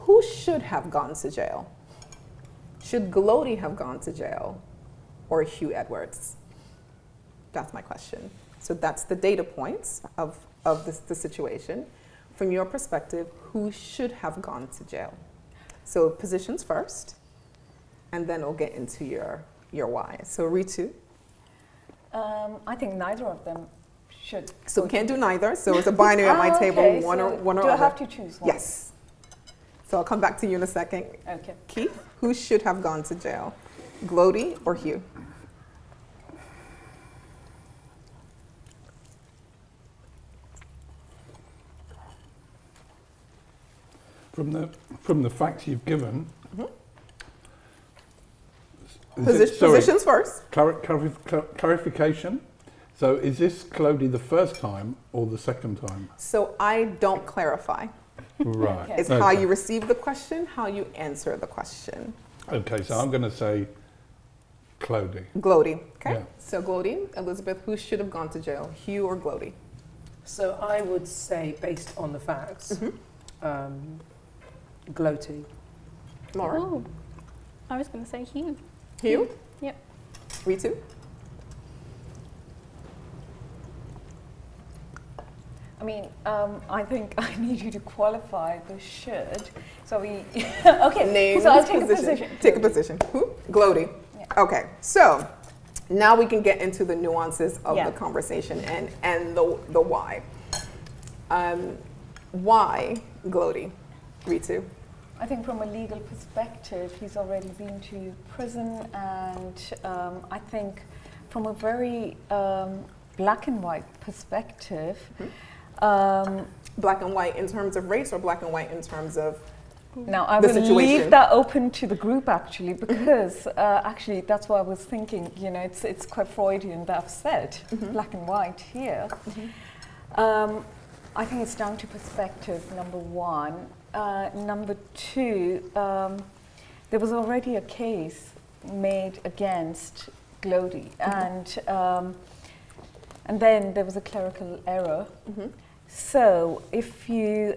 who should have gone to jail? Should Glodi have gone to jail or Huw Edwards? That's my question. So that's the data points of the situation. From your perspective, who should have gone to jail? So positions first, and then we'll get into your why. So Ritu? I think neither of them should. So we can't do neither. So it's a binary at my table, okay, one so or do I other. have to choose one? Yes. So I'll come back to you in a second. Okay. Keith, who should have gone to jail? Glodi or Huw? From the facts you've given, Positions first. Clarification. So is this Glodi the first time or the second time? So I don't clarify. Right. Okay. It's how you receive the question, how you answer the question. Okay, so I'm going to say Glodi. Glodi. Okay. Yeah. So Glodi, Elizabeth, who should have gone to jail? Huw or Glodi? So I would say, based on the facts, Glodi. Laura? Oh, I was going to say Huw. Huw? Yep. Ritu? I mean, I think I need you to qualify the should. So we, okay, Name so I'll this take a position. Take a position. Who? Glodi. Yeah. Okay, so now we can get into the nuances of Yeah. the conversation and the why. Why Glodi? Ritu? I think from a legal perspective, he's already been to prison, and I think from a very black and white perspective, Black and white in terms of race or black and white in terms of now I the will situation? leave that open to the group actually, because actually that's what I was thinking. You know, it's quite Freudian that I've said black and white here. I think it's down to perspective, number one. Number two, there was already a case made against Glodi, and then there was a clerical error. So if you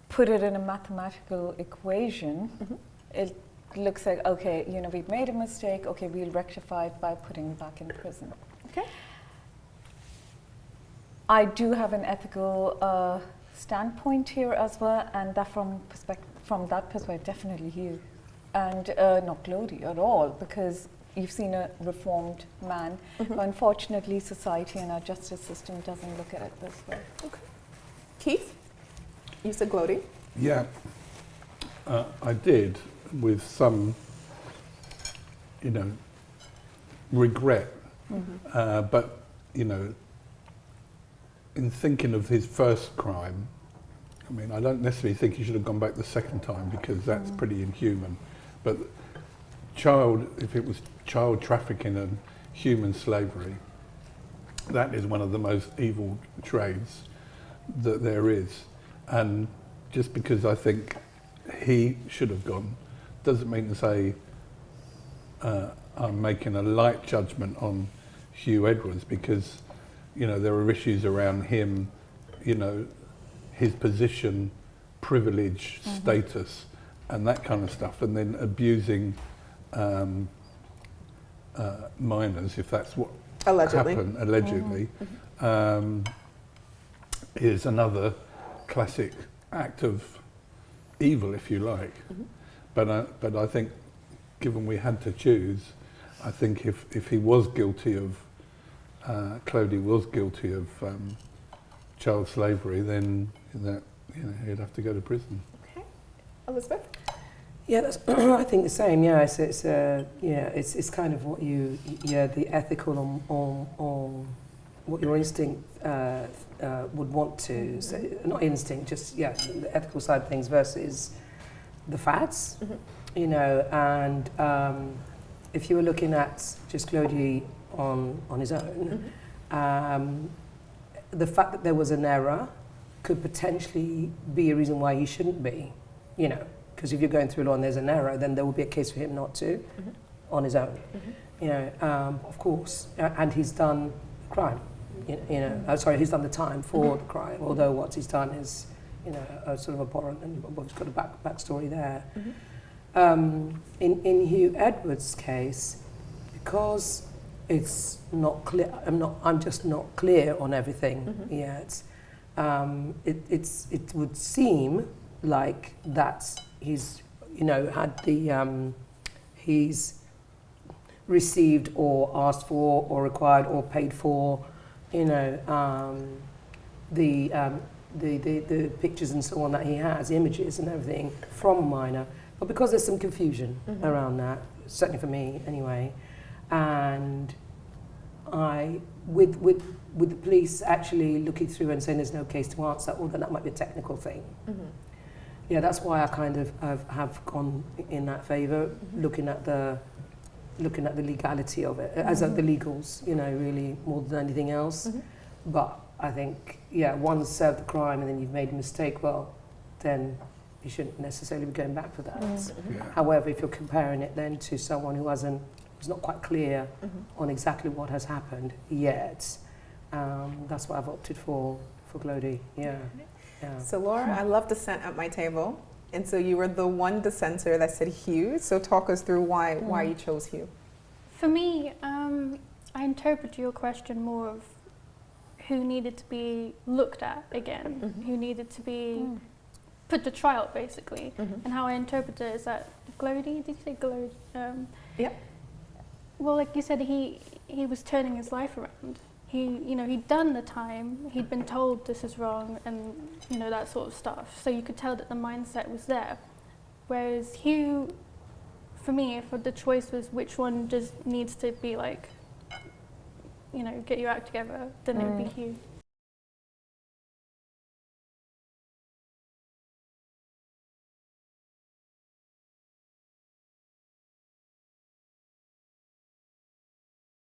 put it in a mathematical equation, it looks like, okay, you know, we've made a mistake, okay, we'll rectify it by putting him back in prison. Okay. I do have an ethical standpoint here as well, and that from that perspective, definitely Huw, and not Glodi at all, because you've seen a reformed man. But unfortunately, society and our justice system doesn't look at it this way. Okay. Keith? You said Glodi? Yeah, I did with some, regret. But, in thinking of his first crime, I mean, I don't necessarily think he should have gone back the second time because that's pretty inhuman. But if it was child trafficking and human slavery, that is one of the most evil trades that there is. And just because I think he should have gone doesn't mean to say I'm making a light judgment on Huw Edwards, because there are issues around him, his position, privilege, status, and that kind of stuff, and then abusing minors, if that's what happened, allegedly, is another classic act of evil, if you like. But I think, given we had to choose, I think if he was guilty of Glodi was guilty of child slavery, then he'd have to go to prison. Okay. Elizabeth? Yeah, that's I think the same. Yeah, it's kind of what the ethical on what your instinct would want to say, not instinct, just the ethical side of things versus the facts. And if you were looking at just Glodi on his own, the fact that there was an error could potentially be a reason why he shouldn't be, because if you're going through law and there's an error, then there will be a case for him not to on his own, of course, and he's done crime, he's done the time for the crime, although what he's done is, you know, a sort of abhorrent, and we've got a backstory there. Mhm. In Huw Edwards' case, because it's not clear, I'm just not clear on everything Mhm. yet. It would seem like that he's, you know, had the he's received or asked for or required or paid for, you know, the pictures and so on that he has, images and everything from a minor. But because there's some confusion Mhm. around that, certainly for me anyway, and with the police actually looking through and saying there's no case to answer, although that might be a technical thing. Mhm. Yeah, that's why I kind of have gone in that favour, looking at the legality of it, as the legals, you know, really more than anything else. Mhm. But I think, yeah, once served the crime and then you've made a mistake, well, then you shouldn't necessarily be going back for that. Yeah. However, if you're comparing it then to someone who's not quite clear Mhm. on exactly what has happened yet, that's what I've opted for Glodi. Yeah. Yeah. So Laura, I love dissent at my table, and so you were the one dissenter that said Huw. So talk us through why you chose Huw. For me, I interpret your question more of who needed to be looked at again, Mhm. who needed to be put to trial, basically. Mhm. And how I interpret it is that Glodi, did you say Glodi? Yep. Well, like you said, he was turning his life around. He'd done the time, he'd been told this is wrong, and, you know, that sort of stuff. So you could tell that the mindset was there. Whereas Huw, for me, if the choice was which one just needs to be like, you know, get your act together, then it would be Huw.